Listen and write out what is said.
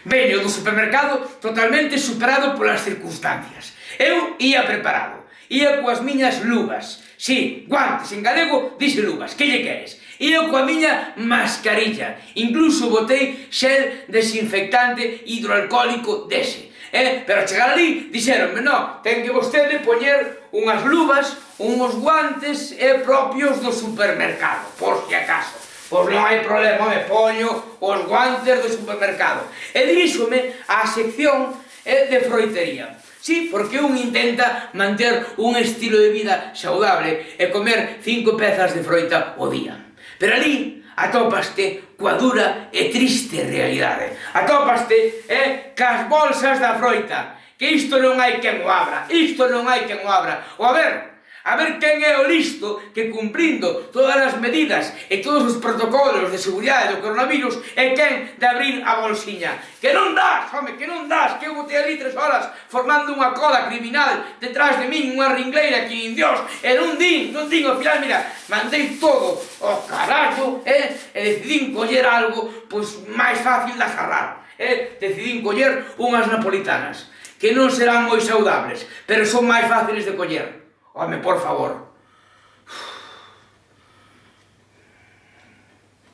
Veño do supermercado totalmente superado polas circunstancias. Eu ia preparado, ia coas miñas luvas. Si, guantes, en galego dice luvas, que lle queres? Ia coa miña mascarilla, incluso botei xel desinfectante hidroalcohólico dese. Pero ao chegar ali, dixeronme, non, ten que vostede poñer unhas luvas, uns guantes propios do supermercado, por si acaso. Pois non hai problema, me poño os guantes do supermercado. E diríxome á sección de froitería. Sí, porque un intenta manter un estilo de vida saudable e comer 5 pezas de froita ao día. Pero ali atópaste coa dura e triste realidade. Atópaste cas bolsas da froita. Que isto non hai quen o abra, isto non hai quen o abra. Ou a ver quen é o listo que cumprindo todas as medidas e todos os protocolos de seguridade do coronavirus é quen de abrir a bolsiña. Que non das, home, que non das, que eu botei ali 3 horas formando unha cola criminal detrás de min, unha ringleira que nin Dios, e non din, ao final, mira, mandei todo ao carallo, e decidín coller algo, pois, máis fácil de agarrar. Decidín coller unhas napolitanas, que non serán moi saudables, pero son máis fáciles de coller. Home, por favor,